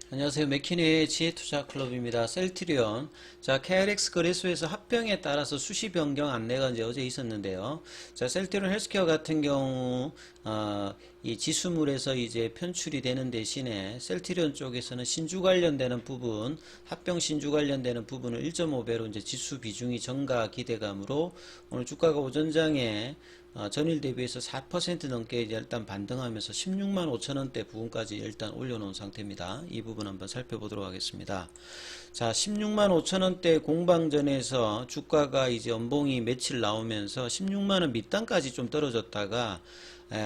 안녕하세요. 맥키니의 지혜투자클럽입니다. 셀트리온. 자, KRX 거래소에서 합병에 따라서 수시 변경 안내가 이제 어제 있었는데요. 자, 셀트리온 헬스케어 같은 경우, 이 지수물에서 이제 편출이 되는 대신에 셀트리온 쪽에서는 신주 관련되는 부분, 합병 신주 관련되는 부분을 1.5배로 이제 지수 비중이 증가 기대감으로 오늘 주가가 오전장에 전일 대비해서 4% 넘게 이제 일단 반등하면서 16만 5천 원대 부분까지 일단 올려놓은 상태입니다. 이 부분 한번 살펴보도록 하겠습니다. 자, 16만 5천 원대 공방전에서 주가가 이제 연봉이 며칠 나오면서 16만 원 밑단까지 좀 떨어졌다가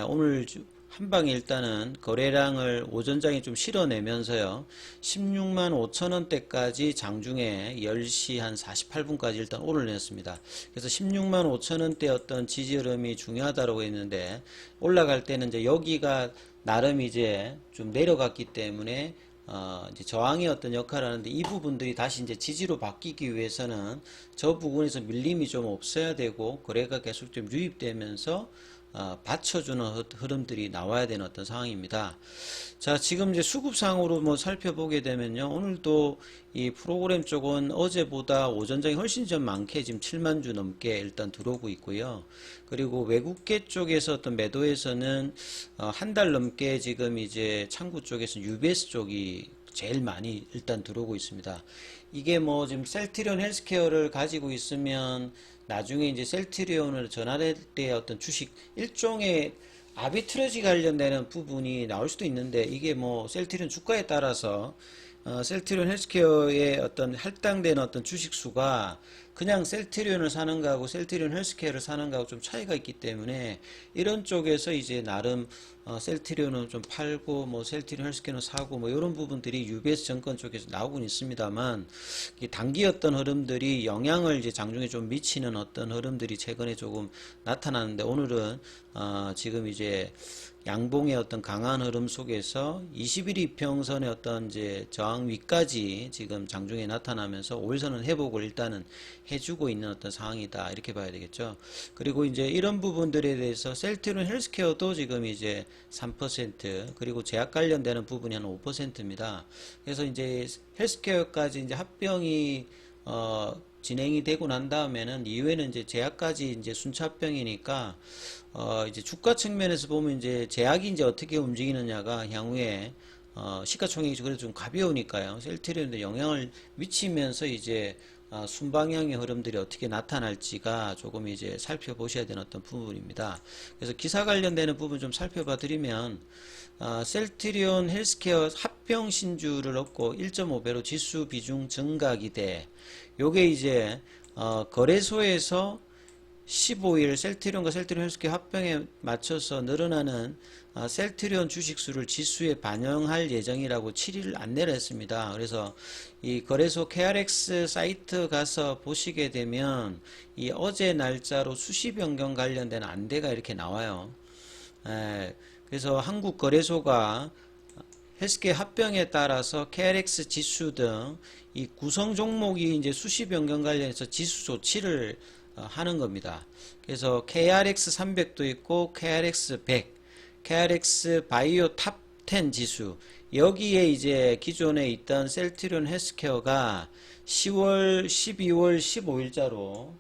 오늘 한방에 일단은 거래량을 오전장에 좀 실어내면서요 16만 5천 원대까지 장중에 10시 한 48분까지 일단 올려냈습니다. 그래서 16만 5천 원대 어떤 지지 흐름이 중요하다고 했는데 올라갈 때는 이제 여기가 나름 이제 좀 내려갔기 때문에 이제 저항의 어떤 역할을 하는데 이 부분들이 다시 이제 지지로 바뀌기 위해서는 저 부분에서 밀림이 좀 없어야 되고 거래가 계속 좀 유입되면서 받쳐주는 흐름들이 나와야 되는 어떤 상황입니다. 자, 지금 이제 수급상으로 뭐 살펴보게 되면요. 오늘도 이 프로그램 쪽은 어제보다 오전장이 훨씬 좀 많게 지금 7만 주 넘게 일단 들어오고 있고요. 그리고 외국계 쪽에서 어떤 매도에서는 한 달 넘게 지금 이제 창구 쪽에서 UBS 쪽이 제일 많이 일단 들어오고 있습니다. 이게 뭐 지금 셀트리온 헬스케어를 가지고 있으면 나중에 이제 셀트리온을 전환할 때 어떤 주식 일종의 아비트러지 관련되는 부분이 나올 수도 있는데 이게 뭐 셀트리온 주가에 따라서 셀트리온 헬스케어의 어떤 할당되는 어떤 주식 수가 그냥 셀트리온을 사는 거하고 셀트리온 헬스케어를 사는 거하고 좀 차이가 있기 때문에 이런 쪽에서 이제 나름 셀트리온은 좀 팔고 뭐 셀트리온 헬스케어는 사고 뭐 이런 부분들이 UBS 증권 쪽에서 나오곤 있습니다만 단기 어떤 흐름들이 영향을 이제 장중에 좀 미치는 어떤 흐름들이 최근에 조금 나타나는데 오늘은 지금 이제 양봉의 어떤 강한 흐름 속에서 21 이평선의 어떤 이제 저항 위까지 지금 장중에 나타나면서 5일선은 회복을 일단은 해주고 있는 어떤 상황이다 이렇게 봐야 되겠죠. 그리고 이제 이런 부분들에 대해서 셀트리온 헬스케어도 지금 이제 3% 그리고 제약 관련되는 부분이 한 5%입니다. 그래서 이제 헬스케어까지 이제 합병이 진행이 되고 난 다음에는 이후에는 이제 제약까지 이제 순차병이니까 이제 주가 측면에서 보면 이제 제약이 이제 어떻게 움직이느냐가 향후에 시가총액이 그래도 좀 가벼우니까요. 셀트리온에 영향을 미치면서 이제 순방향의 흐름들이 어떻게 나타날지가 조금 이제 살펴보셔야 되는 어떤 부분입니다. 그래서 기사 관련되는 부분 좀 살펴봐 드리면 셀트리온 헬스케어 합병 신주를 얻고 1.5배로 지수 비중 증가 기대. 요게 이제 거래소에서 15일 셀트리온과 셀트리온 헬스케어 합병에 맞춰서 늘어나는 셀트리온 주식수를 지수에 반영할 예정이라고 7일 안내를 했습니다. 그래서 이 거래소 KRX 사이트 가서 보시게 되면 이 어제 날짜로 수시 변경 관련된 안대가 이렇게 나와요. 그래서 한국 거래소가 헬스케어 합병에 따라서 KRX 지수 등 이 구성 종목이 이제 수시 변경 관련해서 지수 조치를 하는 겁니다. 그래서 KRX 300도 있고 KRX 100, KRX 바이오 탑 10 지수 여기에 이제 기존에 있던 셀트리온 헬스케어가 10월, 12월, 15일자로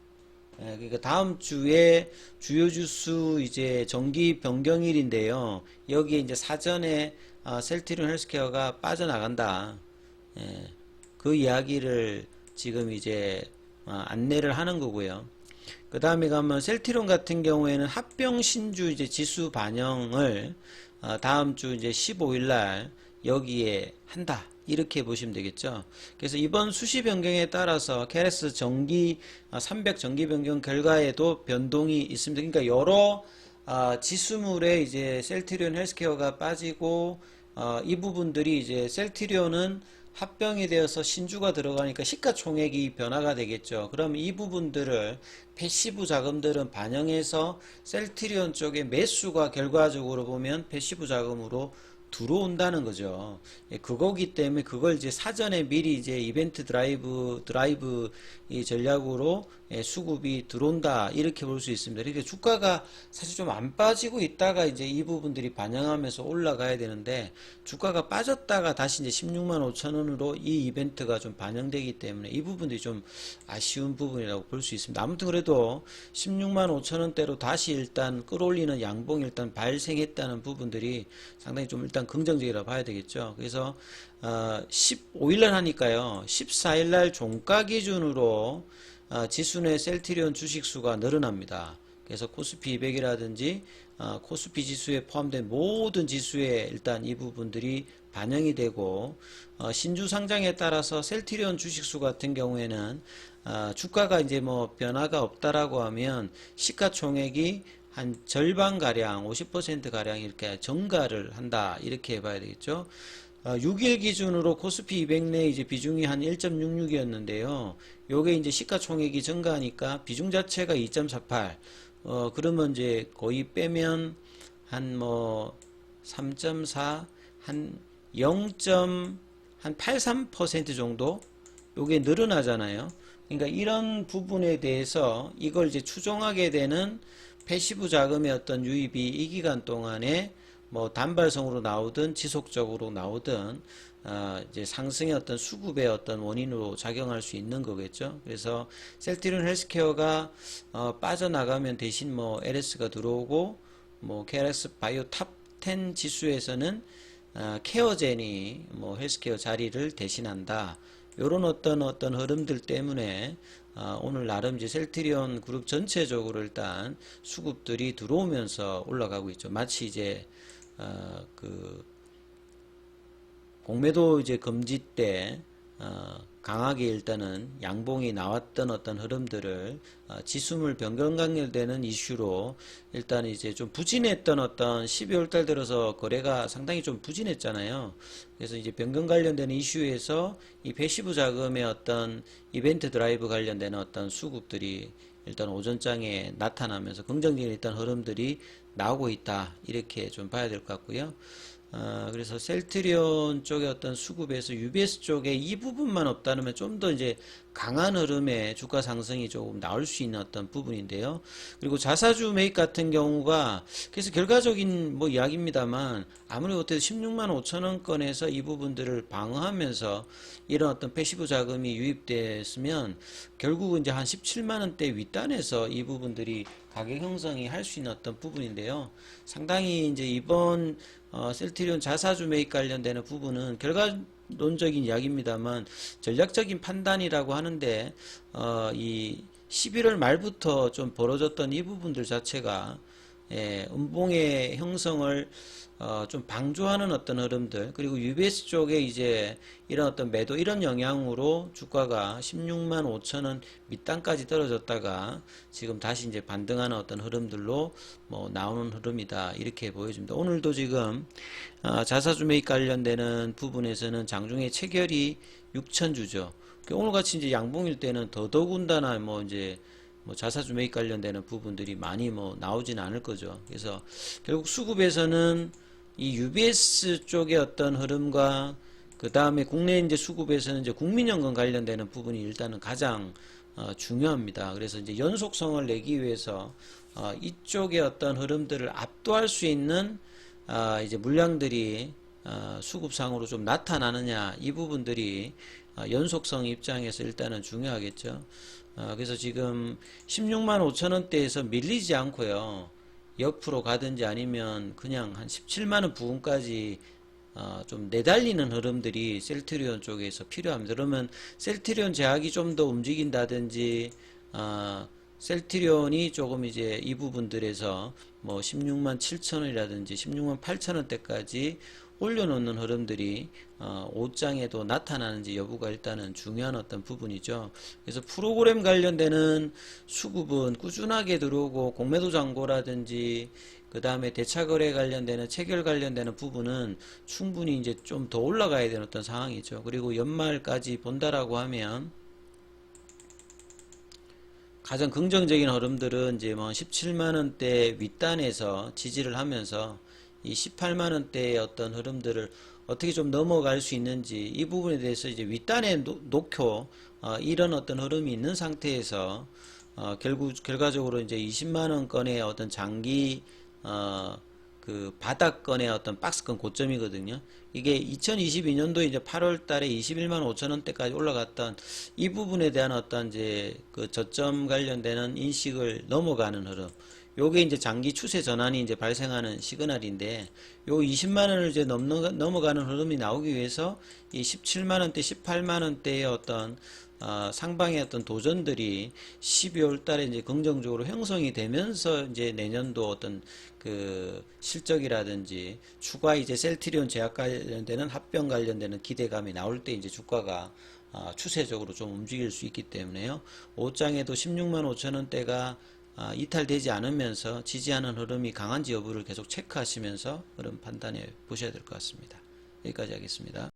그러니까 다음 주에 주요 주수 이제 정기 변경일인데요. 여기에 이제 사전에 셀트리온 헬스케어가 빠져나간다. 그 이야기를 지금 이제 안내를 하는 거고요. 그 다음에 가면 셀트리온 같은 경우에는 합병 신주 이제 지수 반영을 다음 주 이제 15일 날 여기에 한다. 이렇게 보시면 되겠죠. 그래서 이번 수시 변경에 따라서 KRX 정기 300 정기 변경 결과에도 변동이 있습니다. 그러니까 여러 지수물에 이제 셀트리온 헬스케어가 빠지고 이 부분들이 이제 셀트리온은 합병이 되어서 신주가 들어가니까 시가총액이 변화가 되겠죠. 그럼 이 부분들을 패시브 자금들은 반영해서 셀트리온 쪽의 매수가 결과적으로 보면 패시브 자금으로 들어온다는 거죠. 그거기 때문에 그걸 이제 사전에 미리 이제 이벤트 드라이브 이 전략으로 수급이 들어온다 이렇게 볼 수 있습니다. 이렇게 주가가 사실 좀 안 빠지고 있다가 이제 이 부분들이 반영하면서 올라가야 되는데 주가가 빠졌다가 다시 이제 16만 5천 원으로 이 이벤트가 좀 반영되기 때문에 이 부분들이 좀 아쉬운 부분이라고 볼 수 있습니다. 아무튼 그래도 16만 5천 원대로 다시 일단 끌어올리는 양봉이 일단 발생했다는 부분들이 상당히 좀 일단 긍정적이라고 봐야 되겠죠. 그래서 15일날 하니까요. 14일날 종가 기준으로 지수 내 셀트리온 주식수가 늘어납니다. 그래서 코스피 200이라든지 코스피 지수에 포함된 모든 지수에 일단 이 부분들이 반영이 되고 신주 상장에 따라서 셀트리온 주식수 같은 경우에는 주가가 이제 뭐 변화가 없다라고 하면 시가총액이 한 절반가량 50%가량 이렇게 증가를 한다 이렇게 봐야 되겠죠. 6일 기준으로 코스피 200 내 이제 비중이 한 1.66이었는데요. 요게 이제 시가총액이 증가하니까 비중 자체가 2.48. 그러면 이제 거의 빼면 한 뭐 3.4, 한 0.83% 정도 요게 늘어나잖아요. 그러니까 이런 부분에 대해서 이걸 이제 추종하게 되는 패시브 자금의 어떤 유입이 이 기간 동안에 뭐 단발성으로 나오든 지속적으로 나오든 이제 상승의 어떤 수급의 어떤 원인으로 작용할 수 있는 거겠죠. 그래서 셀트리온 헬스케어가 빠져나가면 대신 뭐 LS가 들어오고 뭐 KRX 바이오 탑 10 지수에서는 케어젠이 뭐 헬스케어 자리를 대신한다. 요런 어떤 흐름들 때문에 오늘 나름 이제 셀트리온 그룹 전체적으로 일단 수급들이 들어오면서 올라가고 있죠. 마치 이제 그 공매도 이제 금지 때 강하게 일단은 양봉이 나왔던 어떤 흐름들을 지수물 변경 관련되는 이슈로 일단 이제 좀 부진했던 어떤 12월 달 들어서 거래가 상당히 좀 부진했잖아요. 그래서 이제 변경 관련되는 이슈에서 이 패시브 자금의 어떤 이벤트 드라이브 관련되는 어떤 수급들이 일단 오전장에 나타나면서 긍정적인 일단 흐름들이 나오고 있다 이렇게 좀 봐야 될 것 같고요. 그래서 셀트리온 쪽의 어떤 수급에서 UBS 쪽에 이 부분만 없다면 좀 더 이제 강한 흐름의 주가 상승이 조금 나올 수 있는 어떤 부분인데요. 그리고 자사주 매입 같은 경우가 그래서 결과적인 뭐 이야기입니다만 아무리 어때도 16만 5천 원권에서 이 부분들을 방어하면서 이런 어떤 패시브 자금이 유입됐으면 결국은 이제 한 17만 원대 윗단에서 이 부분들이 가격 형성이 할 수 있는 어떤 부분인데요. 상당히 이제 이번 셀트리온 자사주 매입 관련되는 부분은 결과론적인 이야기입니다만 전략적인 판단이라고 하는데 이 11월 말부터 좀 벌어졌던 이 부분들 자체가 음봉의 형성을 좀 방조하는 어떤 흐름들 그리고 UBS 쪽에 이제 이런 어떤 매도 이런 영향으로 주가가 16만 5천 원 밑단까지 떨어졌다가 지금 다시 이제 반등하는 어떤 흐름들로 뭐 나오는 흐름이다 이렇게 보여집니다. 오늘도 지금 자사주 매입 관련되는 부분에서는 장중에 체결이 6천 주죠. 오늘같이 이제 양봉일 때는 더더군다나 뭐 이제 뭐 자사주 매입 관련되는 부분들이 많이 뭐 나오지는 않을 거죠. 그래서 결국 수급에서는 이 UBS 쪽의 어떤 흐름과 그 다음에 국내 이제 수급에서는 이제 국민연금 관련되는 부분이 일단은 가장 중요합니다. 그래서 이제 연속성을 내기 위해서 이쪽의 어떤 흐름들을 압도할 수 있는 이제 물량들이 수급상으로 좀 나타나느냐 이 부분들이 연속성 입장에서 일단은 중요하겠죠. 그래서 지금 16만 5천 원대에서 밀리지 않고요. 옆으로 가든지 아니면 그냥 한 17만 원 부근까지 좀 내달리는 흐름들이 셀트리온 쪽에서 필요합니다. 그러면 셀트리온 제약이 좀 더 움직인다든지 셀트리온이 조금 이제 이 부분들에서 뭐 16만 7천 원이라든지 16만 8천 원대까지 올려놓는 흐름들이 옷장에도 나타나는지 여부가 일단은 중요한 어떤 부분이죠. 그래서 프로그램 관련되는 수급은 꾸준하게 들어오고 공매도 잔고라든지 그 다음에 대차거래 관련되는 체결 관련되는 부분은 충분히 이제 좀 더 올라가야 되는 어떤 상황이죠. 그리고 연말까지 본다라고 하면 가장 긍정적인 흐름들은 이제 뭐 17만 원대 윗단에서 지지를 하면서 이 18만 원대의 어떤 흐름들을 어떻게 좀 넘어갈 수 있는지 이 부분에 대해서 이제 윗단에 놓고 이런 어떤 흐름이 있는 상태에서 결과적으로 이제 20만 원권의 어떤 장기 그 바닥권의 어떤 박스권 고점이거든요. 이게 2022년도 이제 8월 달에 21만 5천 원대까지 올라갔던 이 부분에 대한 어떤 이제 그 저점 관련되는 인식을 넘어가는 흐름. 요게 이제 장기 추세 전환이 이제 발생하는 시그널인데, 요 20만 원을 이제 넘어가는 흐름이 나오기 위해서 이 17만 원대, 18만 원대의 어떤 상방의 어떤 도전들이 12월 달에 이제 긍정적으로 형성이 되면서 이제 내년도 어떤 그 실적이라든지 추가 이제 셀트리온 제약 관련되는 합병 관련되는 기대감이 나올 때 이제 주가가 추세적으로 좀 움직일 수 있기 때문에요. 5장에도 16만 5천 원대가 이탈되지 않으면서 지지하는 흐름이 강한지 여부를 계속 체크하시면서 흐름 판단해 보셔야 될 것 같습니다. 여기까지 하겠습니다.